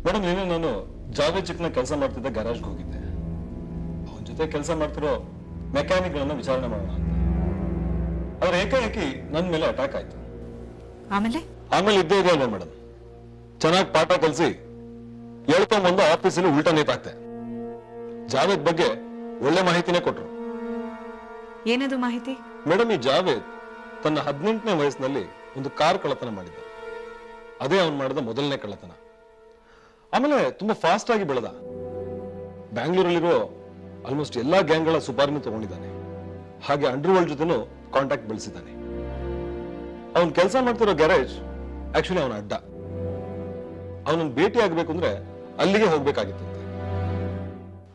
Madam ನಿನ್ನೆ ನಾನು ಜಾವೇದ್ ಚಿಕ್ನ ಕೆಲಸ ಮಾಡ್ತಿದ್ದ ಗ್ಯಾರೇಜ್ಗೆ ಹೋಗಿದ್ದೆ. ಅವನ ಜೊತೆ ಕೆಲಸ ಮಾಡ್ತಿರೋ ಮೆಕ್ಯಾನಿಕ್ಗಳನ್ನ ವಿಚಾರಣೆ ಮಾಡೋಣ ಅಂತ. ಆದ್ರೆ ಏಕಾಏಕಿ ನನ್ನ ಮೇಲೆ ಅಟ್ಯಾಕ್ ಆಯ್ತು. ಆಮೇಲೆ ಇದ್ದೇ ಇದೆ ಅಲ್ವಾ ಮೇಡಮ್, ಚೆನ್ನಾಗಿ ಪಾಠ ಕಲಿಸಿ ಹೇಳ್ಕೊಂಡ್ಬಂದು ಆಫೀಸಲ್ಲಿ ಉಲ್ಟಾ ನೇತಾಕ್ತೆ. ಜಾವೇದ್ ಬಗ್ಗೆ ಒಳ್ಳೆ ಮಾಹಿತಿನೇ ಕೊಟ್ರು. ಏನದು ಮಾಹಿತಿ? ಮೇಡಮ್, ಈ ಜಾವೇದ್ ತನ್ನ 18ನೇ ವಯಸ್ಸಿನಲ್ಲಿ ಒಂದು ಕಾರ್ ಕಳ್ಳತನ ಮಾಡಿದ್ದ. ಅದೇ ಅವನು ಮಾಡಿದ ಮೊದಲನೇ ಕಳ್ಳತನ. ಆಮೇಲೆ ತುಂಬಾ ಫಾಸ್ಟ್ ಆಗಿ ಬೆಳೆದ. ಬ್ಯಾಂಗ್ಳೂರಲ್ಲಿರೋ ಆಲ್ಮೋಸ್ಟ್ ಎಲ್ಲಾ ಗ್ಯಾಂಗ್ಗಳ ಸುಪಾರಿನೂ ತಗೊಂಡಿದ್ದಾನೆ. ಹಾಗೆ ಅಂಡರ್ ವರ್ಲ್ಡ್ ಜೊತೆನೂ ಕಾಂಟ್ಯಾಕ್ಟ್ ಬೆಳೆಸಿದ್ದಾನೆ. ಅವನ್ ಕೆಲಸ ಮಾಡ್ತಿರೋ ಗ್ಯಾರೇಜ್ ಆಕ್ಚುಲಿ ಅವನ ಅಡ್ಡ. ಅವನನ್ನು ಭೇಟಿ ಆಗ್ಬೇಕು ಅಂದ್ರೆ ಅಲ್ಲಿಗೆ ಹೋಗ್ಬೇಕಾಗಿತ್ತಂತೆ.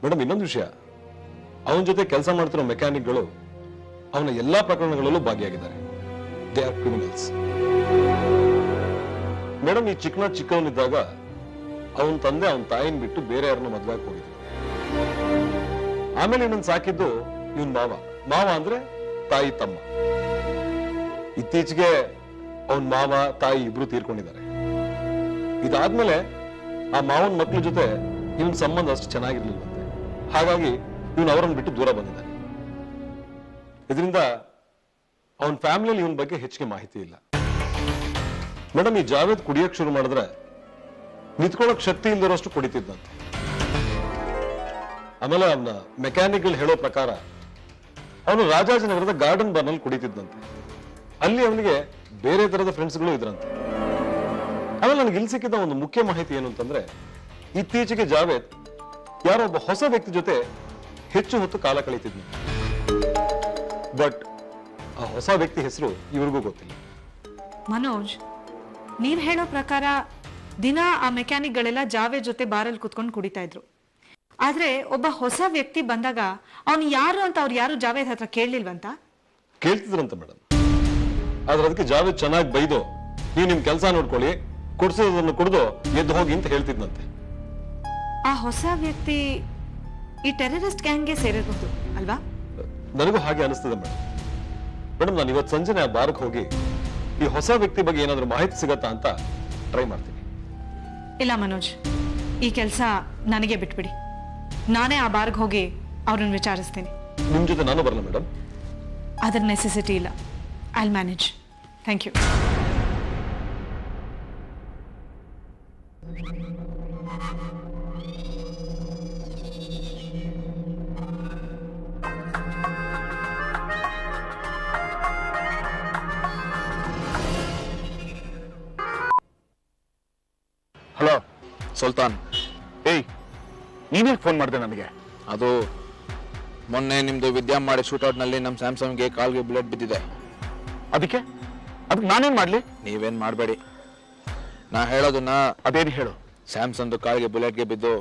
ಮೇಡಮ್, ಇನ್ನೊಂದು ವಿಷಯ, ಅವನ ಜೊತೆ ಕೆಲಸ ಮಾಡ್ತಿರೋ ಮೆಕ್ಯಾನಿಕ್ಗಳು ಅವನ ಎಲ್ಲಾ ಪ್ರಕರಣಗಳಲ್ಲೂ ಭಾಗಿಯಾಗಿದ್ದಾರೆ. They are criminals. ಮೇಡಮ್, ಈ ಚಿಕ್ಕವನಿದ್ದಾಗ ಅವನ ತಂದೆ ಅವನ ತಾಯಿನ ಬಿಟ್ಟು ಬೇರೆ ಯಾರನ್ನ ಮದುವೆ ಹೋಗಿದ್ರು. ಆಮೇಲೆ ಇವನ್ ಸಾಕಿದ್ದು ಇವನ್ ಮಾವ ಅಂದ್ರೆ ತಾಯಿ ತಮ್ಮ. ಇತ್ತೀಚೆಗೆ ಅವನ್ ಮಾವ ತಾಯಿ ಇಬ್ರು ತೀರ್ಕೊಂಡಿದ್ದಾರೆ. ಇದಾದ್ಮೇಲೆ ಆ ಮಾವನ ಮಕ್ಳ ಜೊತೆ ಇವನ್ ಸಂಬಂಧ ಅಷ್ಟು ಚೆನ್ನಾಗಿರ್ಲಿಲ್ವಂತೆ. ಹಾಗಾಗಿ ಇವನ್ ಅವರನ್ನು ಬಿಟ್ಟು ದೂರ ಬಂದಿದ್ದಾನೆ. ಇದರಿಂದ ಅವನ ಫ್ಯಾಮಿಲಿಯಲ್ಲಿ ಇವನ್ ಬಗ್ಗೆ ಹೆಚ್ಚಿಗೆ ಮಾಹಿತಿ ಇಲ್ಲ. ಮೇಡಮ್, ಈ ಜಾವೇದ್ ಕುಡಿಯಕ್ ಶುರು ಮಾಡಿದ್ರೆ ನಿಂತ್ಕೊಳ್ಳೋಕ್ ಶಕ್ತಿ ಇಲ್ದಿರೋಷ್ಟು ಕುಡಿತಿದ್ದಂತೆ. ಆಮೇಲೆ ಅವನ ಮೆಕ್ಯಾನಿಕ್ಗಳು ಹೇಳೋ ಪ್ರಕಾರ ಅವನು ರಾಜಾಜಿನಗರದ ಗಾರ್ಡನ್ ಬಾರ್ ನಲ್ಲಿ ಕುಡಿತಿದ್ದಂತೆ. ಅಲ್ಲಿ ಅವನಿಗೆ ಬೇರೆ ತರದ ಫ್ರೆಂಡ್ಸ್ಗಳು ಇದ್ರಂತೆ. ಆಮೇಲೆ ನನಗೆ ಇಲ್ಲಿ ಸಿಕ್ಕಿದ ಒಂದು ಮುಖ್ಯ ಮಾಹಿತಿ ಏನು ಅಂತಂದ್ರೆ, ಇತ್ತೀಚೆಗೆ ಜಾವೇದ್ ಯಾರೋ ಒಬ್ಬ ಹೊಸ ವ್ಯಕ್ತಿ ಜೊತೆ ಹೆಚ್ಚು ಹೊತ್ತು ಕಾಲ ಕಳೀತಿದ್ನು. ಬಟ್ ಆ ಹೊಸ ವ್ಯಕ್ತಿ ಹೆಸರು ಇವ್ರಿಗೂ ಗೊತ್ತಿಲ್ಲ. ಮನೋಜ್, ನೀವ್ ಹೇಳೋ ಪ್ರಕಾರ ದಿನ ಆ ಮೆಕ್ಯಾನಿಕ್ಗಳೆಲ್ಲ ಜಾವೇದ್ ಜೊತೆ ಬಾರಲ್ಲಿ ಕುತ್ಕೊಂಡು ಕುಡಿತಾ ಇದ್ರು. ಆದ್ರೆ ಒಬ್ಬ ಹೊಸ ವ್ಯಕ್ತಿ ಬಂದಾಗ ಅವನು ಯಾರು ಅಂತ ಅವ್ರು ಯಾರು ಜಾವೇದ್ ಹತ್ರ ಕೇಳಲಿಲ್ವಂತ? ಕೇಳ್ತಿದ್ರಂತ ಮೇಡಮ್. ಆದ್ರೆ ಅದಕ್ಕೆ ಜಾವೇದ್ ಚೆನ್ನಾಗಿ ಬೈದು, ನೀವು ನಿಮ್ ಕೆಲಸ ನೋಡ್ಕೊಳ್ಳಿ, ಕುಡ್ಸೋದನ್ನು ಕುಡಿದು ಎದ್ದು ಹೋಗಿ ಅಂತ ಹೇಳ್ತಿದ್ನಂತೆ. ಆ ಹೊಸ ವ್ಯಕ್ತಿ ಈ ಟೆರರಿಸ್ಟ್ ಗ್ಯಾಂಗ್ಗೆ ಸೇರಿರಬಹುದು ಅಲ್ವಾ? ನನಗೂ ಹಾಗೆ ಅನಿಸ್ತದೆ ಮೇಡಮ್. ನಾನು ಇವತ್ತು ಸಂಜೆನೆ ಆ ಬಾರ್ಗೆ ಹೋಗಿ ಈ ಹೊಸ ವ್ಯಕ್ತಿ ಬಗ್ಗೆ ಏನಾದ್ರೂ ಮಾಹಿತಿ ಸಿಗತ್ತಾ ಅಂತ ಟ್ರೈ ಮಾಡ್ತೀನಿ. ಇಲ್ಲ ಮನೋಜ್, ಈ ಕೆಲಸ ನನಗೆ ಬಿಟ್ಬಿಡಿ. ನಾನೇ ಆ ಬಾರ್ಗೆ ಹೋಗಿ ಅವ್ರನ್ನ ವಿಚಾರಿಸ್ತೀನಿ. ನಿಮ್ ಜೊತೆ ನಾನು ಬರಲ್ಲ ಮೇಡಮ್? ಅದರ ನೆಸೆಸಿಟಿ ಇಲ್ಲ. I will manage. Thank you. Hello Sultan. ಏಯ್, ನೀನೇ ಫೋನ್ ಮಾಡಿದೆ ನನಗೆ? ಅದು ಮೊನ್ನೆ ನಿಮ್ದು ವಿದ್ಯಾ ಮಾಡಿ ಶೂಟೌಟ್ ನಲ್ಲಿ ನಮ್ ಸ್ಯಾಮ್ಸಂಗ್ಗೆ ಕಾಲ್ಗೆ ಬುಲೆಟ್ ಬಿದ್ದಿದೆ. ಅದಕ್ಕೆ ನಾನೇನ್ ಮಾಡ್ಲಿ? ನೀವೇನ್ ಮಾಡ್ಬೇಡಿ, ನಾ ಹೇಳೋದನ್ನ ಅದೇನು ಹೇಳು. ಸ್ಯಾಮ್ಸಂಗ್ ಕಾಲ್ಗೆ ಬುಲೆಟ್ಗೆ ಬಿದ್ದು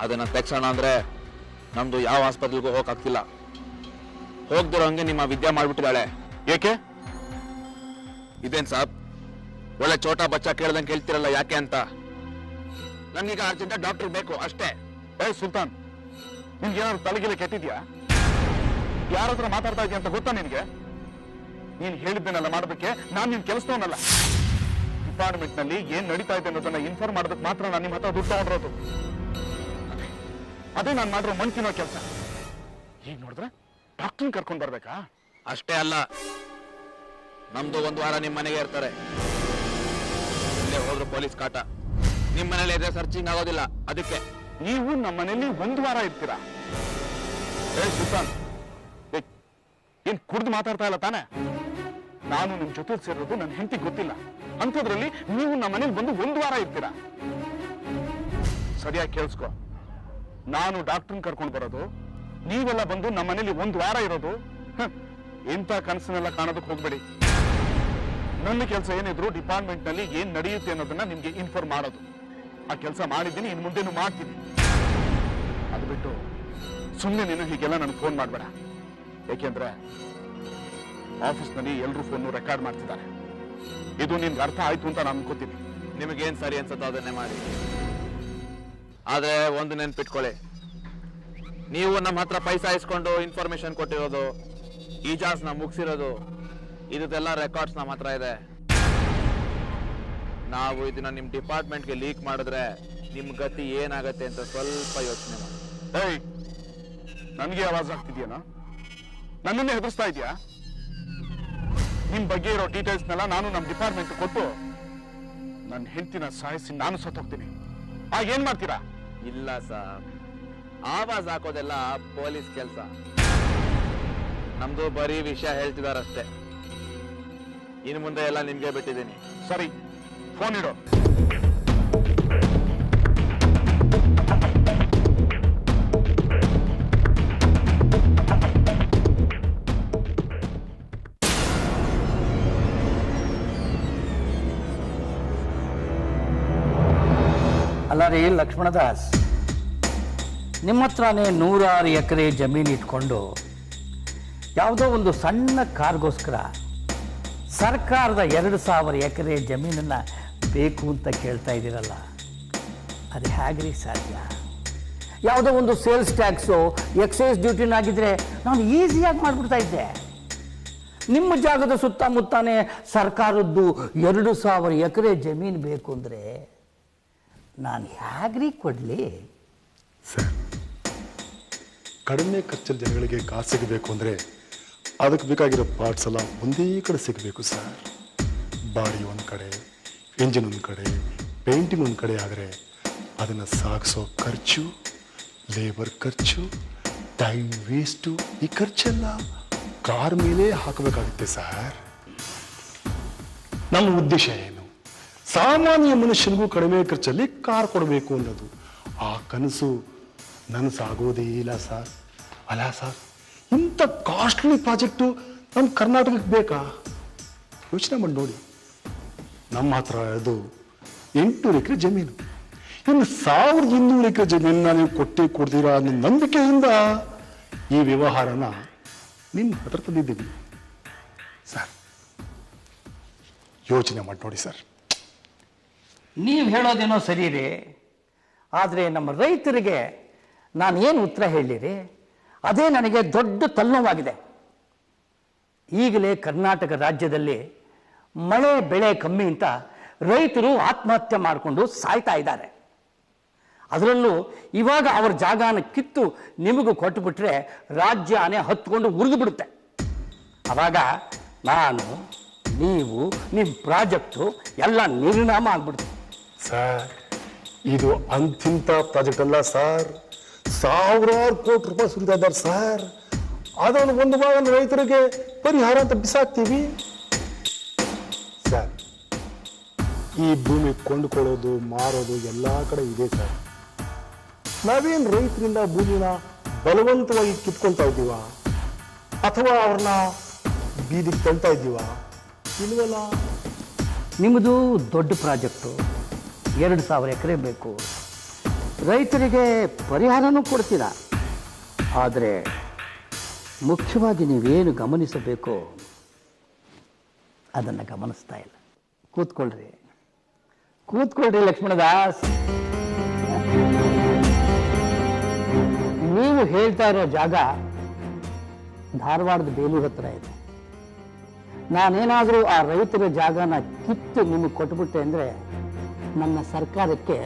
ಅದನ್ನ ತೆಗ್ಸೋಣ ಅಂದ್ರೆ ನಮ್ದು ಯಾವ ಆಸ್ಪತ್ರೆಗೂ ಹೋಗಕ್ಕಾಗ್ತಿಲ್ಲ. ಹೋಗ್ದಿರೋ ಹಂಗೆ ನಿಮ್ಮ ವಿದ್ಯಾ ಮಾಡ್ಬಿಟ್ಟಿದ್ದಾಳೆ. ಏಕೆ? ಇದೇನ್ ಸಾಬ್ ಒಳ್ಳೆ ಚೋಟಾ ಬಚ್ಚ ಕೇಳ್ದಂಗೆ ಕೇಳ್ತಿರಲ್ಲ, ಯಾಕೆ ಅಂತ. ನನ್ಗೀಗ ಅರ್ಜೆಂಟ್ ಡಾಕ್ಟರ್ ಬೇಕು ಅಷ್ಟೇ. ಏ ಸುಲ್ತಾನ್, ನಿನ್ಗೆ ಏನಾದ್ರು ತಲೆಗಿಲೆ ಕೆಟ್ಟಿದ್ಯಾ? ಯಾರ ಹತ್ರ ಮಾತಾಡ್ತಾ ಇದೀಯ ಅಂತ ಗೊತ್ತಾ ನಿನ್ಗೆ? ನೀನ್ ಹೇಳಿದ್ದೇನೆಲ್ಲ ಮಾಡೋದಕ್ಕೆ ನಾನ್ ನಿನ್ ಕೆಲಸದವನಲ್ಲ. ಡಿಪಾರ್ಟ್ಮೆಂಟ್ ನಲ್ಲಿ ಏನ್ ನಡೀತಾ ಇದೆ ಅನ್ನೋದನ್ನ ಇನ್ಫಾರ್ಮ್ ಮಾಡೋದಕ್ಕೆ ಮಾತ್ರ ನಾನು ನಿಮ್ಮ ಹತ್ರ ದುಡ್ಡು ತಗೊಂಡಿರೋದು. ಅದೇ ನಾನು ಮಾಡಿರೋ ಮಣ್ತಿನೋ ಕೆಲಸ. ಈಗ ನೋಡಿದ್ರೆ ಡಾಕ್ಟರ್ ಕರ್ಕೊಂಡ್ ಬರ್ಬೇಕಾ? ಅಷ್ಟೇ ಅಲ್ಲ, ನಮ್ದು 1 ವಾರ ನಿಮ್ ಮನೆಗೆ ಇರ್ತಾರೆ. ಇಲ್ಲೇ ಹೋದ್ರು ಪೊಲೀಸ್ ಕಾಟ. ನಿಮ್ ಮನೇಲಿ ಇದ್ರೆ ಸರ್ಚಿಂಗ್ ಆಗೋದಿಲ್ಲ. ಅದಕ್ಕೆ ನೀವು ನಮ್ಮ ಮನೆಯಲ್ಲಿ 1 ವಾರ ಇರ್ತೀರಾ? ಏ ಸುಲ್ತಾನ್, ಏನ್ ಕುಡ್ದು ಮಾತಾಡ್ತಾ ಇಲ್ಲ ತಾನೆ? ನಾನು ನಿಮ್ ಜೊತೆ ಸೇರೋದು ನನ್ನ ಹೆಂಡತಿ ಗೊತ್ತಿಲ್ಲ. ಅಂಥದ್ರಲ್ಲಿ ನೀವು ನಮ್ಮ ಮನೇಲಿ ಬಂದು 1 ವಾರ ಇರ್ತೀರಾ? ಸರಿಯಾಗಿ ಕೇಳಿಸ್ಕೊ. ನಾನು ಡಾಕ್ಟರ್ನ ಕರ್ಕೊಂಡು ಬರೋದು, ನೀವೆಲ್ಲ ಬಂದು ನಮ್ಮ ಮನೇಲಿ 1 ವಾರ ಇರೋದು. ಇಂಥ ಕನಸನ್ನೆಲ್ಲ ಕಾಣೋದಕ್ಕೆ ಹೋಗ್ಬೇಡಿ. ನನ್ನ ಕೆಲಸ ಏನಿದ್ರು ಡಿಪಾರ್ಟ್ಮೆಂಟ್ ನಲ್ಲಿ ಏನ್ ನಡೆಯುತ್ತೆ ಅನ್ನೋದನ್ನ ನಿಮ್ಗೆ ಇನ್ಫಾರ್ಮ್ ಮಾಡೋದು. ಆ ಕೆಲಸ ಮಾಡಿದ್ದೀನಿ, ಇನ್ನು ಮುಂದೆನೂ ಮಾಡ್ತೀನಿ. ಅದು ಬಿಟ್ಟು ಸುಮ್ಮನೆ ನೀನು ಹೀಗೆಲ್ಲ ನನಗೆ ಫೋನ್ ಮಾಡಬೇಡ. ಯಾಕೆಂದ್ರೆ ಆಫೀಸ್ನಲ್ಲಿ ಎಲ್ಲರೂ ಫೋನ್ ರೆಕಾರ್ಡ್ ಮಾಡ್ತಿದ್ದಾರೆ. ಇದು ನಿನ್ಗೆ ಅರ್ಥ ಆಯ್ತು ಅಂತ ನಾನು ಅನ್ಕೋತೀನಿ. ನಿಮಗೇನ್ ಸರಿ ಅನ್ಸುತ್ತೋ ಅದನ್ನೇ ಮಾಡಿ. ಆದ್ರೆ ಒಂದು ನೆನ್ಪಿಟ್ಕೊಳ್ಳಿ, ನೀವು ನಮ್ಮ ಹತ್ರ ಪೈಸಾ ಇಸ್ಕೊಂಡು ಇನ್ಫಾರ್ಮೇಶನ್ ಕೊಟ್ಟಿರೋದು, ಈಜಾಸ್ನ ಮುಗಿಸಿರೋದು, ಇದೆಲ್ಲ ರೆಕಾರ್ಡ್ಸ್ ನಮ್ಮ ಹತ್ರ ಇದೆ. ನಾವು ಇದನ್ನ ನಿಮ್ ಡಿಪಾರ್ಟ್ಮೆಂಟ್ಗೆ ಲೀಕ್ ಮಾಡಿದ್ರೆ ನಿಮ್ ಗತಿ ಏನಾಗತ್ತೆ ಅಂತ ಸ್ವಲ್ಪ ಯೋಚನೆ ಮಾಡಿ. ಏಯ್, ನನಗೆ ಆವಾಜ್ ಆಗ್ತಿದ್ಯಾನ? ನನ್ನನ್ನೇ ಹೆದರ್ಸ್ತಾ ಇದೆಯಾ? ನಿಮ್ ಬಗ್ಗೆ ಇರೋ ಡೀಟೇಲ್ಸ್ನೆಲ್ಲ ನಾನು ನಮ್ಮ ಡಿಪಾರ್ಟ್ಮೆಂಟ್ ಕೊಟ್ಟು ನನ್ನ ಹೆಂಡತಿನ ಸಾಯಿಸಿ ನಾನು ಸತ್ತೋಗ್ತೀನಿ. ಆಗ ಏನ್ ಮಾಡ್ತೀರಾ? ಇಲ್ಲ ಸರ್, ಆವಾಜ್ ಹಾಕೋದೆಲ್ಲ ಪೊಲೀಸ್ ಕೆಲಸ. ನಮ್ದು ಬರೀ ವಿಷಯ ಹೇಳ್ತಿದಾರಷ್ಟೇ. ಇನ್ನು ಮುಂದೆ ಎಲ್ಲ ನಿಮ್ಗೆ ಬಿಟ್ಟಿದ್ದೀನಿ. ಸರಿ, ಫೋನ್ ಇಡೋ. ಅಲ್ಲ ರೀ ಲಕ್ಷ್ಮಣದಾಸ್, ನಿಮ್ಮ ಹತ್ರನೇ 100 ಎಕರೆ ಜಮೀನು ಇಟ್ಕೊಂಡು ಯಾವುದೋ ಒಂದು ಸಣ್ಣ ಕಾರ್ಗೋಸ್ಕರ ಸರ್ಕಾರದ 2,000 ಎಕರೆ ಜಮೀನನ್ನು ಬೇಕು ಅಂತ ಕೇಳ್ತಾ ಇದ್ದೀರಲ್ಲ, ಅದು ಹೇಗ್ರಿ ಸಾಧ್ಯ? ಯಾವುದೋ ಒಂದು ಸೇಲ್ಸ್ ಟ್ಯಾಕ್ಸು ಎಕ್ಸೈಸ್ ಡ್ಯೂಟಿನಾಗಿದ್ದರೆ ನಾನು ಈಸಿಯಾಗಿ ಮಾಡಿಬಿಡ್ತಾ ಇದ್ದೆ. ನಿಮ್ಮ ಜಾಗದ ಸುತ್ತಮುತ್ತಾನೆ ಸರ್ಕಾರದ್ದು 2,000 ಎಕರೆ ಜಮೀನು ಬೇಕು ಅಂದರೆ ನಾನು ಹೇಗ್ರಿ ಕೊಡಲಿ? ಸರ್, ಕಡಿಮೆ ಖರ್ಚಲ್ಲಿ ಜನಗಳಿಗೆ ಕಾಸು ಸಿಗಬೇಕು ಅಂದರೆ ಅದಕ್ಕೆ ಬೇಕಾಗಿರೋ ಪಾರ್ಟ್ಸ್ ಎಲ್ಲ ಒಂದೇ ಕಡೆ ಸಿಗಬೇಕು ಸರ್. ಬಾಡಿ ಒಂದು ಕಡೆ, ಇಂಜಿನ್ ಒಂದು ಕಡೆ, ಪೇಂಟಿಂಗ್ ಒಂದು ಕಡೆ ಆದರೆ ಅದನ್ನು ಸಾಗಿಸೋ ಖರ್ಚು, ಲೇಬರ್ ಖರ್ಚು, ಟೈಮ್ ವೇಸ್ಟು, ಈ ಖರ್ಚೆಲ್ಲ ಕಾರ್ ಮೇಲೆ ಹಾಕಬೇಕಾಗುತ್ತೆ ಸರ್. ನಮ್ಮ ಉದ್ದೇಶ ಏನು? ಸಾಮಾನ್ಯ ಮನುಷ್ಯನಿಗೂ ಕಡಿಮೆ ಖರ್ಚಲ್ಲಿ ಕಾರ್ ಕೊಡಬೇಕು ಅನ್ನೋದು. ಆ ಕನಸು ನನಸಾಗೋದೇ ಇಲ್ಲ ಸರ್. ಅಲ್ಲ ಸರ್, ಇಂಥ ಕಾಸ್ಟ್ಲಿ ಪ್ರಾಜೆಕ್ಟು ನಮ್ಮ ಕರ್ನಾಟಕಕ್ಕೆ ಬೇಕಾ? ಯೋಚನೆ ಮಾಡಿ ನೋಡಿ. ನಮ್ಮ ಹತ್ರ ಅದು 800 ಎಕರೆ ಜಮೀನು. ಇನ್ನು 1,200 ಎಕರೆ ಜಮೀನನ್ನ ನೀವು ಕೊಡ್ತೀರಾ ಅನ್ನೋ ನಂಬಿಕೆಯಿಂದ ಈ ವ್ಯವಹಾರನ ನಿಮ್ಮ ಹತ್ರ ತಂದಿದ್ದೀವಿ ಸರ್. ಯೋಚನೆ ಮಾಡಿ ನೋಡಿ ಸರ್. ನೀವು ಹೇಳೋದೇನೋ ಸರಿ ರೀ, ಆದರೆ ನಮ್ಮ ರೈತರಿಗೆ ನಾನು ಏನು ಉತ್ತರ ಹೇಳಿರಿ? ಅದೇ ನನಗೆ ದೊಡ್ಡ ತಲೆನೋವಾಗಿದೆ. ಈಗಲೇ ಕರ್ನಾಟಕ ರಾಜ್ಯದಲ್ಲಿ ಮಳೆ ಬೆಳೆ ಕಮ್ಮಿ ಅಂತ ರೈತರು ಆತ್ಮಹತ್ಯೆ ಮಾಡಿಕೊಂಡು ಸಾಯ್ತಾ ಇದ್ದಾರೆ. ಅದರಲ್ಲೂ ಇವಾಗ ಅವ್ರ ಜಾಗನ ಕಿತ್ತು ನಿಮಗೂ ಕೊಟ್ಟುಬಿಟ್ರೆ ರಾಜ್ಯ ಆನೆ ಹತ್ಕೊಂಡು ಉರಿದು ಬಿಡುತ್ತೆ. ಅವಾಗ ನಾನು, ನೀವು, ನಿಮ್ಮ ಪ್ರಾಜೆಕ್ಟು ಎಲ್ಲ ನಿರ್ನಾಮ ಆಗ್ಬಿಡುತ್ತೆ. ಸರ್, ಇದು ಅಂತಿಂತ ಪ್ರಾಜೆಕ್ಟ್ ಅಲ್ಲ ಸರ್. 1,000 ಕೋಟಿ ರೂಪಾಯಿ ಸುರಿತಾ ಇದ್ದಾರೆ ಸರ್. ಅದನ್ನು ಒಂದು ಭಾಗ ರೈತರಿಗೆ ಪರಿಹಾರ ಅಂತ ಬಿಸಾಕ್ತೀವಿ ಸರ್. ಈ ಭೂಮಿ ಕೊಂಡುಕೊಳ್ಳೋದು, ಮಾರೋದು ಎಲ್ಲ ಕಡೆ ಇದೆ ಸರ್. ನಾವೇನು ರೈತರಿಂದ ಭೂಮಿನ ಬಲವಂತವಾಗಿ ಕಿತ್ಕೊಳ್ತಾ ಇದ್ದೀವ ಅಥವಾ ಅವ್ರನ್ನ ಬೀದಿಗೆ ತಳ್ತಾ ಇದ್ದೀವ? ಇಲ್ವಲ್ಲ. ನಿಮ್ಮದು ದೊಡ್ಡ ಪ್ರಾಜೆಕ್ಟು, 2,000 ಎಕರೆ ಬೇಕು, ರೈತರಿಗೆ ಪರಿಹಾರನೂ ಕೊಡ್ತೀರಾ. ಆದರೆ ಮುಖ್ಯವಾಗಿ ನೀವೇನು ಗಮನಿಸಬೇಕು ಅದನ್ನು ಗಮನಿಸ್ತಾ ಇಲ್ಲ. ಕೂತ್ಕೊಳ್ರಿ ಲಕ್ಷ್ಮಣದಾಸ್. ನೀವು ಹೇಳ್ತಾ ಇರೋ ಜಾಗ ಧಾರವಾಡದ ಬೇಲೂರು ಹತ್ರ ಇದೆ. ನಾನೇನಾದರೂ ಆ ರೈತರ ಜಾಗನ ಕಿತ್ತು ನಿಮಗೆ ಕೊಟ್ಬಿಟ್ಟೆ ಅಂದರೆ ನನ್ನ ಸರ್ಕಾರಕ್ಕೆ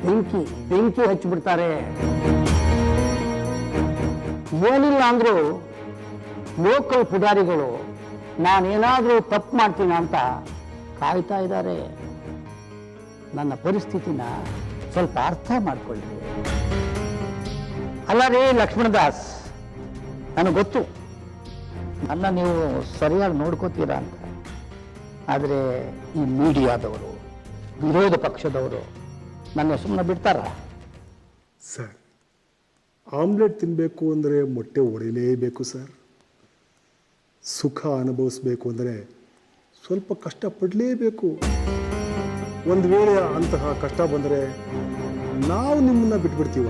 ಬೆಂಕಿ ಹಚ್ಚಿಬಿಡ್ತಾರೆ. ಏನಿಲ್ಲ ಅಂದರೂ ಲೋಕಲ್ ಪುಡಾರಿಗಳು ನಾನೇನಾದರೂ ತಪ್ಪು ಮಾಡ್ತೀನ ಅಂತ ಕಾಯ್ತಾ ಇದ್ದಾರೆ. ನನ್ನ ಪರಿಸ್ಥಿತಿನ ಸ್ವಲ್ಪ ಅರ್ಥ ಮಾಡ್ಕೊಳ್ಳಿ. ಅಲ್ಲ ರೀ ಲಕ್ಷ್ಮಣದಾಸ್, ನನಗೆ ಗೊತ್ತು ನನ್ನ ನೀವು ಸರಿಯಾಗಿ ನೋಡ್ಕೋತೀರಾ ಅಂತ. ಆದರೆ ಈ ಮೀಡಿಯಾದವರು, ವಿರೋಧ ಪಕ್ಷದವರು ನನ್ನ ಸುಮ್ಮನೆ ಬಿಡ್ತಾರ? ಸರ್, ಆಮ್ಲೆಟ್ ತಿನ್ನಬೇಕು ಅಂದರೆ ಮೊಟ್ಟೆ ಒಡೆಯಲೇಬೇಕು ಸರ್. ಸುಖ ಅನುಭವಿಸ್ಬೇಕು ಅಂದರೆ ಸ್ವಲ್ಪ ಕಷ್ಟಪಡಲೇಬೇಕು. ಒಂದು ವೇಳೆ ಅಂತಹ ಕಷ್ಟ ಬಂದರೆ ನಾವು ನಿಮ್ಮನ್ನ ಬಿಟ್ಬಿಡ್ತೀವ?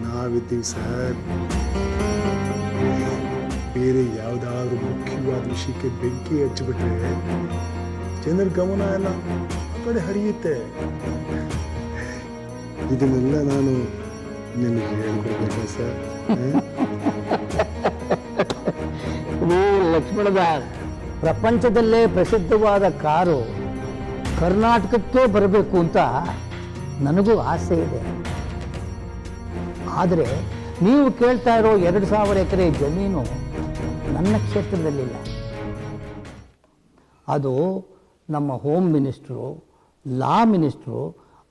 ನಾವಿದ್ದೀವಿ ಸರ್. ಬೇರೆ ಯಾವುದಾದ್ರೂ ಮುಖ್ಯವಾದ ವಿಷಯಕ್ಕೆ ಬೆಂಕಿ ಹಚ್ಚಿಬಿಟ್ರೆ ಜನರ ಗಮನ ಎಲ್ಲ ಆ ಕಡೆ ಹರಿಯುತ್ತೆ. ಇದನ್ನೆಲ್ಲ ನಾನು ನಿನಗೆ ಹೇಳ್ಕೊಡ್ಬೇಕಾ ಸರ್? ಲಕ್ಷ್ಮಣದಾಸ್, ಪ್ರಪಂಚದಲ್ಲೇ ಪ್ರಸಿದ್ಧವಾದ ಕಾರು ಕರ್ನಾಟಕಕ್ಕೆ ಬರಬೇಕು ಅಂತ ನನಗೂ ಆಸೆ ಇದೆ. ಆದರೆ ನೀವು ಕೇಳ್ತಾ ಇರೋ 2,000 ಎಕರೆ ಜಮೀನು ನನ್ನ ಕ್ಷೇತ್ರದಲ್ಲಿಲ್ಲ. ಅದು ನಮ್ಮ ಹೋಮ್ ಮಿನಿಸ್ಟ್ರು, ಲಾ ಮಿನಿಸ್ಟ್ರು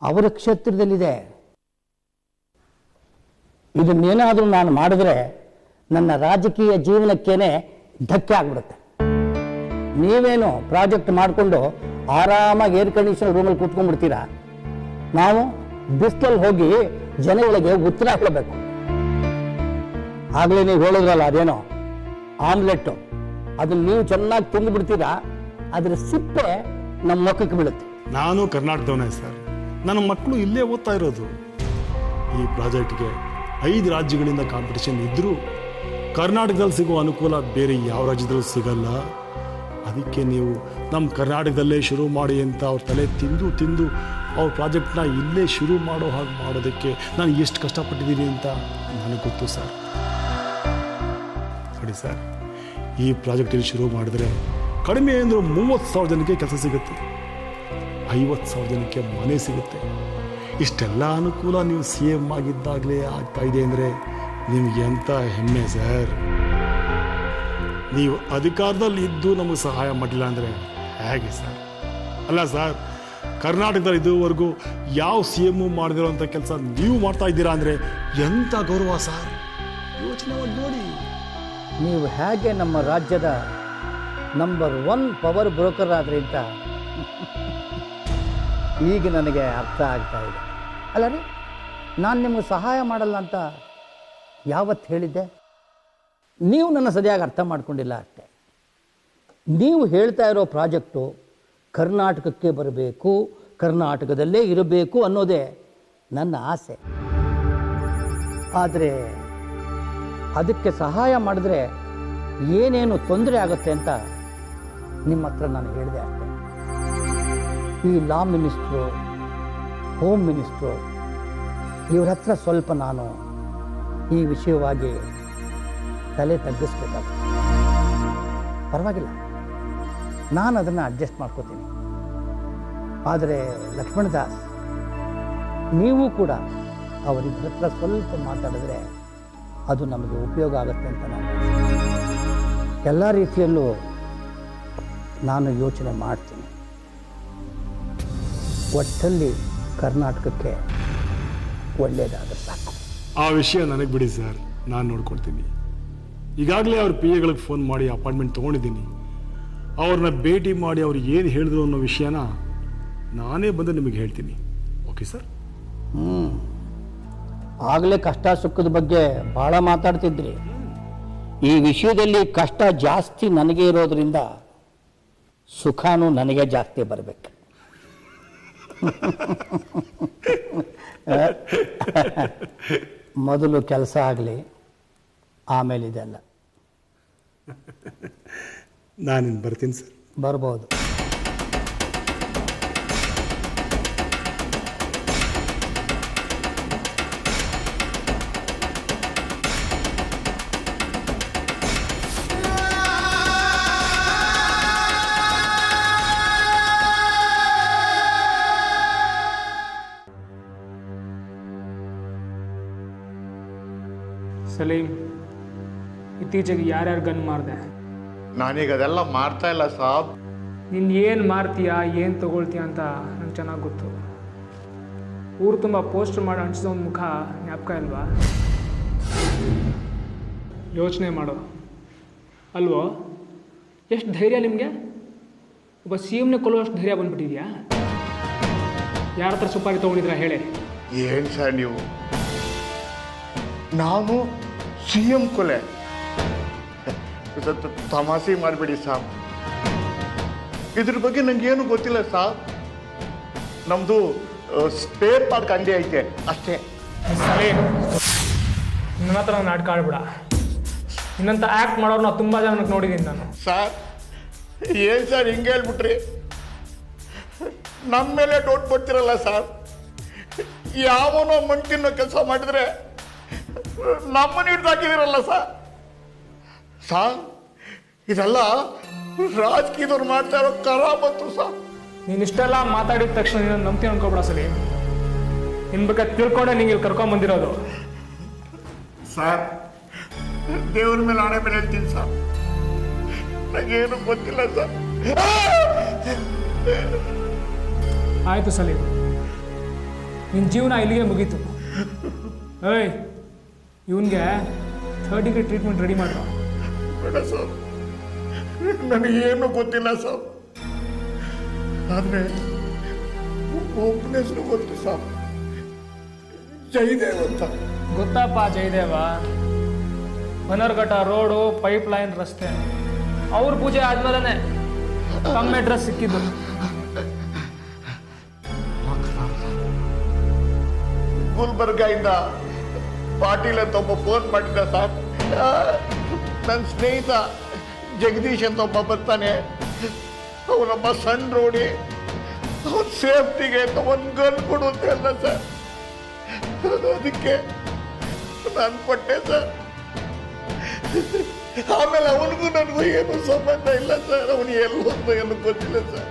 ಅವರ ಕ್ಷೇತ್ರದಲ್ಲಿದೆ. ಇದನ್ನೇನಾದರೂ ನಾನು ಮಾಡಿದ್ರೆ ನನ್ನ ರಾಜಕೀಯ ಜೀವನಕ್ಕೇನೆ ಧಕ್ಕೆ ಆಗ್ಬಿಡುತ್ತೆ. ನೀವೇನು ಪ್ರಾಜೆಕ್ಟ್ ಮಾಡಿಕೊಂಡು ಆರಾಮಾಗಿ ಏರ್ ಕಂಡೀಷನ್ ರೂಮಲ್ಲಿ ಕೂತ್ಕೊಂಡ್ಬಿಡ್ತೀರಾ. ನಾವು ಬಿಸಿಲಲ್ಲಿ ಹೋಗಿ ಜನಗಳಿಗೆ ಉತ್ತರ ಹೇಳಬೇಕು. ಆಗಲೇ ನೀವು ಹೇಳಿದ್ರಲ್ಲ ಅದೇನೋ ಆಮ್ಲೆಟ್ಟು, ಅದನ್ನ ನೀವು ಚೆನ್ನಾಗಿ ತಿಂದುಬಿಡ್ತೀರಾ, ಅದರ ಸಿಪ್ಪೆ ನಮ್ಮ ಮುಖಕ್ಕೆ ಬೀಳುತ್ತೆ. ನಾನು ಕರ್ನಾಟಕದವನೇ ಸರ್, ನನ್ನ ಮಕ್ಕಳು ಇಲ್ಲೇ ಓದ್ತಾ ಇರೋದು. ಈ ಪ್ರಾಜೆಕ್ಟ್ಗೆ 5 ರಾಜ್ಯಗಳಿಂದ ಕಾಂಪಿಟೇಷನ್ ಇದ್ದರೂ ಕರ್ನಾಟಕದಲ್ಲಿ ಸಿಗೋ ಅನುಕೂಲ ಬೇರೆ ಯಾವ ರಾಜ್ಯದಲ್ಲೂ ಸಿಗಲ್ಲ. ಅದಕ್ಕೆ ನೀವು ನಮ್ಮ ಕರ್ನಾಟಕದಲ್ಲೇ ಶುರು ಮಾಡಿ ಅಂತ ಅವ್ರ ತಲೆ ತಿಂದು ಅವ್ರ ಪ್ರಾಜೆಕ್ಟ್ನ ಇಲ್ಲೇ ಶುರು ಮಾಡೋ ಹಾಗೆ ಮಾಡೋದಕ್ಕೆ ನಾನು ಎಷ್ಟು ಕಷ್ಟಪಟ್ಟಿದ್ದೀನಿ ಅಂತ ನನಗೆ ಗೊತ್ತು ಸರ್. ನೋಡಿ ಸರ್, ಈ ಪ್ರಾಜೆಕ್ಟಲ್ಲಿ ಶುರು ಮಾಡಿದ್ರೆ ಕಡಿಮೆ ಅಂದರೂ 30,000 ಜನಕ್ಕೆ ಕೆಲಸ ಸಿಗುತ್ತೆ, 50,000 ಜನಕ್ಕೆ ಮನೆ ಸಿಗುತ್ತೆ. ಇಷ್ಟೆಲ್ಲ ಅನುಕೂಲ ನೀವು CM ಆಗಿದ್ದಾಗಲೇ ಆಗ್ತಾ ಇದೆ ಅಂದರೆ ನಿಮ್ಗೆ ಎಂಥ ಹೆಮ್ಮೆ ಸರ್. ನೀವು ಅಧಿಕಾರದಲ್ಲಿ ಇದ್ದು ನಮಗೆ ಸಹಾಯ ಮಾಡಿಲ್ಲ ಅಂದರೆ ಹೇಗೆ ಸರ್? ಅಲ್ಲ ಸರ್, ಕರ್ನಾಟಕದಲ್ಲಿ ಇದುವರೆಗೂ ಯಾವ CM ಮಾಡದಿರೋಂಥ ಕೆಲಸ ನೀವು ಮಾಡ್ತಾ ಇದ್ದೀರಾ ಅಂದರೆ ಎಂಥ ಗೌರವ ಸರ್. ಯೋಚನೆ ಮಾಡಿ ನೋಡಿ. ನೀವು ಹೇಗೆ ನಮ್ಮ ರಾಜ್ಯದ ನಂಬರ್ 1 ಪವರ್ ಬ್ರೋಕರ್ ಆದ್ರಿ ಅಂತ ಈಗ ನನಗೆ ಅರ್ಥ ಆಗ್ತಾ ಇದೆ. ಅಲ್ಲ ರೀ, ನಾನು ನಿಮಗೆ ಸಹಾಯ ಮಾಡಲ್ಲ ಅಂತ ಯಾವತ್ತು ಹೇಳಿದ್ದೆ? ನೀವು ನನ್ನ ಸರಿಯಾಗಿ ಅರ್ಥ ಮಾಡ್ಕೊಂಡಿಲ್ಲ ಅಷ್ಟೆ. ನೀವು ಹೇಳ್ತಾ ಇರೋ ಪ್ರಾಜೆಕ್ಟು ಕರ್ನಾಟಕಕ್ಕೆ ಬರಬೇಕು, ಕರ್ನಾಟಕದಲ್ಲೇ ಇರಬೇಕು ಅನ್ನೋದೇ ನನ್ನ ಆಸೆ. ಆದರೆ ಅದಕ್ಕೆ ಸಹಾಯ ಮಾಡಿದ್ರೆ ಏನೇನು ತೊಂದರೆ ಆಗುತ್ತೆ ಅಂತ ನಿಮ್ಮ ಹತ್ರ ನಾನು ಹೇಳಿದೆ ಅಷ್ಟೆ. ಈ ಲಾ ಮಿನಿಸ್ಟ್ರು, ಹೋಮ್ ಮಿನಿಸ್ಟ್ರು ಇವ್ರ ಹತ್ರ ಸ್ವಲ್ಪ ನಾನು ಈ ವಿಷಯವಾಗಿ ತಲೆ ತಗ್ಗಿಸ್ಬೇಕಾಗುತ್ತೆ. ಪರವಾಗಿಲ್ಲ, ನಾನು ಅದನ್ನು ಅಡ್ಜಸ್ಟ್ ಮಾಡ್ಕೋತೀನಿ. ಆದರೆ ಲಕ್ಷ್ಮಣದಾಸ್, ನೀವು ಕೂಡ ಅವರಿಬ್ಬರ ಹತ್ರ ಸ್ವಲ್ಪ ಮಾತಾಡಿದ್ರೆ ಅದು ನಮಗೆ ಉಪಯೋಗ ಆಗುತ್ತೆ ಅಂತ ನಾನು ಎಲ್ಲ ರೀತಿಯಲ್ಲೂ ನಾನು ಯೋಚನೆ ಮಾಡ್ತೀನಿ. ಒಟ್ಟಲ್ಲಿ ಕರ್ನಾಟಕಕ್ಕೆ ಒಳ್ಳೆಯದಾಗುತ್ತೆ ಸಾಕು. ಆ ವಿಷಯ ನನಗೆ ಬಿಡಿ ಸರ್, ನಾನು ನೋಡ್ಕೊಳ್ತೀನಿ. ಈಗಾಗಲೇ ಅವ್ರ PAಗಳಿಗೆ ಫೋನ್ ಮಾಡಿ ಅಪಾಯಿಂಟ್ಮೆಂಟ್ ತೊಗೊಂಡಿದ್ದೀನಿ. ಅವ್ರನ್ನ ಭೇಟಿ ಮಾಡಿ ಅವ್ರು ಏನು ಹೇಳಿದ್ರು ಅನ್ನೋ ವಿಷಯನ ನಾನೇ ಬಂದು ನಿಮಗೆ ಹೇಳ್ತೀನಿ. Okay sir? ಆಗಲೇ ಕಷ್ಟ ಸುಖದ ಬಗ್ಗೆ ಭಾಳ ಮಾತಾಡ್ತಿದ್ರಿ. ಈ ವಿಷಯದಲ್ಲಿ ಕಷ್ಟ ಜಾಸ್ತಿ ನನಗೆ ಇರೋದ್ರಿಂದ ಸುಖನೂ ನನಗೆ ಜಾಸ್ತಿ ಬರಬೇಕು. ಮೊದಲು ಕೆಲಸ ಆಗಲಿ, ಆಮೇಲೆ ಇದೆಲ್ಲ. ನಾನಿನ್ನು ಬರ್ತೀನಿ ಸರ್. ಬರ್ಬೋದು. ಸಲೀಂ, ಇತ್ತೀಚೆಗೆ ಯಾರ್ಯಾರು ಗನ್ ಮಾಡಿದೆ? ನಾನೀಗ ಅದೆಲ್ಲ ಮಾಡ್ತಾ ಇಲ್ಲ ಸಾಬ್. ನೀನು ಏನು ಮಾಡ್ತೀಯಾ, ಏನು ತಗೊಳ್ತೀಯ ಅಂತ ನಂಗೆ ಚೆನ್ನಾಗಿ ಗೊತ್ತು. ಊರು ತುಂಬ ಪೋಸ್ಟರ್ ಮಾಡಿ ಅಂಟಿಸೋ ಒಂದು ಮುಖ ಜ್ಞಾಪಕ ಇಲ್ವಾ? ಯೋಚನೆ ಮಾಡೋ ಅಲ್ವೋ? ಎಷ್ಟು ಧೈರ್ಯ ನಿಮಗೆ? ಒಬ್ಬ CMನೇ ಕೊಲ್ಲುವಷ್ಟು ಧೈರ್ಯ ಬಂದ್ಬಿಟ್ಟಿದ್ಯಾ? ಯಾರ ಹತ್ರ ಸುಪಾರಿ ತೊಗೊಂಡಿದ್ರಾ ಹೇಳಿ? ಏನು ಸರ್ ನೀವು, ನಾನು CM ಕೊಲೆ? ತಮಾಷೆ ಮಾಡಬೇಡಿ ಸಾಬ್. ಇದ್ರ ಬಗ್ಗೆ ನಂಗೇನು ಗೊತ್ತಿಲ್ಲ ಸಾಬ್. ನಮ್ಮದು ಸ್ಪೇರ್ ಪಾರ್ಕ್ ಅಂಗಡಿ ಐತೆ ಅಷ್ಟೇ. ಸಲೀಂ, ನನ್ನ ಹತ್ರ ನಾಟಕ ಆಡ್ಬೇಡ. ಇನ್ನಂತ ಆ್ಯಕ್ಟ್ ಮಾಡೋರು ತುಂಬ ಜನ ನೋಡಿದ್ದೀನಿ ನಾನು. ಸರ್, ಏನು ಸರ್ ಹಿಂಗೆ ಹೇಳ್ಬಿಟ್ರಿ? ನಮ್ಮ ಮೇಲೆ ಡೌಟ್ ಕೊಡ್ತಿರಲ್ಲ ಸರ್. ಯಾವನೋ ಮಣ್ಣು ತಿನ್ನೋ ಕೆಲಸ ಮಾಡಿದ್ರೆ ನಮ್ಮನ್ನು ಹಿಡ್ದಾಕಿದಿರಲ್ಲ ಸರ್. ಇದೆಲ್ಲ ರಾಜಕೀಯದವ್ರು ಮಾಡ್ತಾ ಇರೋ ಕರಾಮತ್ತು ಸರ್. ನೀನು ಇಷ್ಟೆಲ್ಲ ಮಾತಾಡಿದ ತಕ್ಷಣ ನೀನು ನಂಬ್ತೀನಿ ಅನ್ಕೋಬೇಡ ಸಲೀಂ. ನಿನ್ ಬಗ್ಗೆ ತಿಳ್ಕೊಂಡೆ ನಿಂಗೆ ಇಲ್ಲಿ ಕರ್ಕೊಂಬಂದಿರೋದು. ಸರ್, ದೇವ್ರ ಮೇಲೆ ಆಣೆ ಮೇಲೆ ಹೇಳ್ತೀನಿ ಸರ್, ನನಗೇನು ಗೊತ್ತಿಲ್ಲ ಸರ್. ಆಯ್ತು ಸಲೀಂ, ನಿನ್ನ ಜೀವನ ಇಲ್ಲಿಗೆ ಮುಗೀತು. ಏಯ್, ಇವನ್ಗೆ 3rd degree ಟ್ರೀಟ್ಮೆಂಟ್ ರೆಡಿ ಮಾಡ್ರ. ಬೇಡ ಸರ್, ನನಗೇನು ಗೊತ್ತಿಲ್ಲ ಸರ್. ಆದರೆ ಒಬ್ಬನ ಹೆಸರು ಗೊತ್ತು ಸರ್, ಜಯದೇವ್ ಅಂತ. ಗೊತ್ತಪ್ಪ Jayadeva, Bannerghatta road, pipe line ರಸ್ತೆ. ಅವ್ರ ಪೂಜೆ ಆದ್ಮೇಲೆ ತಮ್ಮ ಅಡ್ರೆಸ್ ಸಿಕ್ಕಿದ್ದು. ಗುಲ್ಬರ್ಗಾಯಿಂದ ಪಾಟೀಲ್ ಅಂತ ಒಬ್ಬ ಫೋನ್ ಮಾಡಿದ್ದ ಸರ್. ನನ್ನ ಸ್ನೇಹಿತ ಜಗದೀಶ್ ಅಂತ ಒಬ್ಬ ಬರ್ತಾನೆ, ಅವನೊಬ್ಬ ಸಣ್ಣ ರೋಡಿ, ಅವನ ಸೇಫ್ಟಿಗೆ ಅಂತ ಒಂದು ಗನ್ ಕೊಡು ಅಂತ ಹೇಳ್ದ ಸರ್. ಅದಕ್ಕೆ ನಾನು ಕೊಟ್ಟೆ ಸರ್. ಆಮೇಲೆ ಅವನಿಗೂ ನನಗೂ ಏನು ಸಂಬಂಧ ಇಲ್ಲ ಸರ್. ಅವನು ಎಲ್ಲೊಂದು ಏನು ಗೊತ್ತಿಲ್ಲ ಸರ್.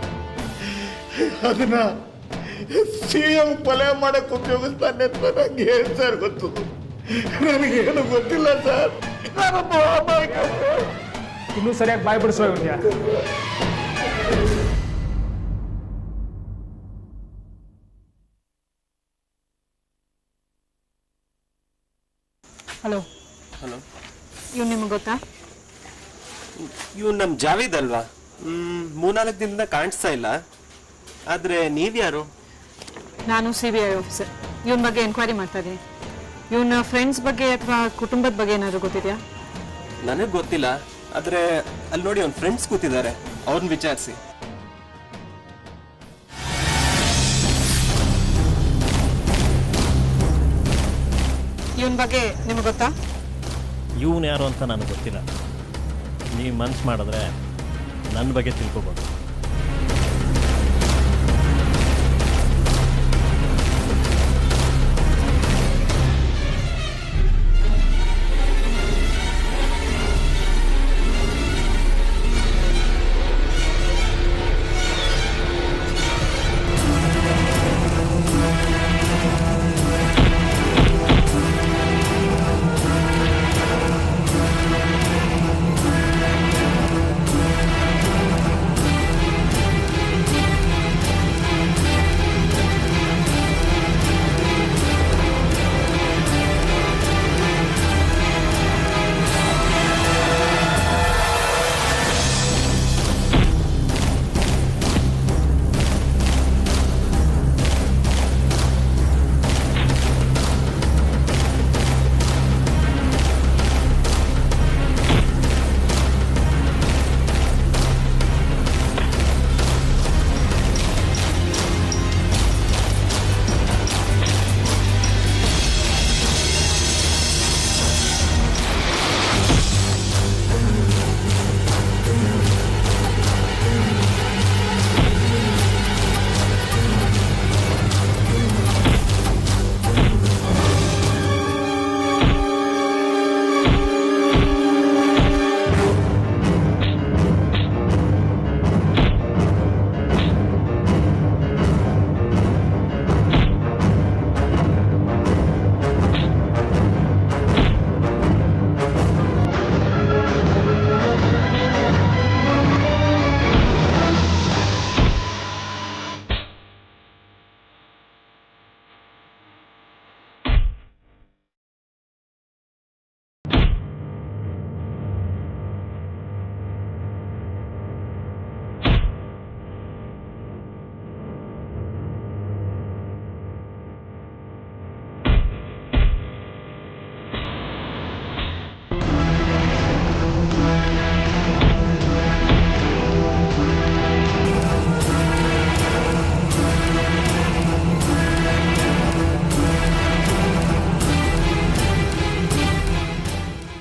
ಅದನ್ನ CM ಕೊಲೆ ಮಾಡಕ್ಕೆ ಉಪಯೋಗಿಸ್ತಾನೆ ಅಂತ ನಂಗೆ ಏನು ಸರ್ ಗೊತ್ತು. ನನಗೇನು ಗೊತ್ತಿಲ್ಲ ಸರ್. ಇನ್ನೂ ಸರಿಯಾಗಿ ಬಾಯ್ ಬಿಡಿಸೋ ಇವನ್ಗೆ. ಹಲೋ ಹಲೋ, ಇವ್ನು ನಿಮ್ಗೆ ಗೊತ್ತಾ? ಇವ್ನು ನಮ್ಮ ಜಾವೇದ್ ಅಲ್ವಾ? 3-4 ದಿನದಿಂದ ಕಾಣಿಸ್ತಾ ಇಲ್ಲ. ಆದ್ರೆ ನೀವ್ಯಾರು? ನಾನು CBI ಆಫೀಸರ್. ಇವನ್ ಬಗ್ಗೆ ಎನ್ಕ್ವೈರಿ ಮಾಡ್ತಾ ಇದ್ದೀನಿ. ಇವನ ಫ್ರೆಂಡ್ಸ್ ಬಗ್ಗೆ ಅಥವಾ ಕುಟುಂಬದ ಬಗ್ಗೆ ಏನಾದ್ರು ಗೊತ್ತಿದೆಯಾ? ನನಗೆ ಗೊತ್ತಿಲ್ಲ. ಆದ್ರೆ ಅಲ್ಲಿ ನೋಡಿ ಅವ್ನ ಫ್ರೆಂಡ್ಸ್ ಕೂತಿದ್ದಾರೆ, ಅವ್ರನ್ನ ವಿಚಾರಿಸಿ. ಇವನ್ ಬಗ್ಗೆ ನಿಮ್ಗೆ ಗೊತ್ತಾ? ಇವನು ಯಾರು ಅಂತ ನನಗೆ ಗೊತ್ತಿಲ್ಲ. ನೀವು ಮನ್ಸು ಮಾಡಿದ್ರೆ ನನ್ನ ಬಗ್ಗೆ ತಿಳ್ಕೊಬೋದು.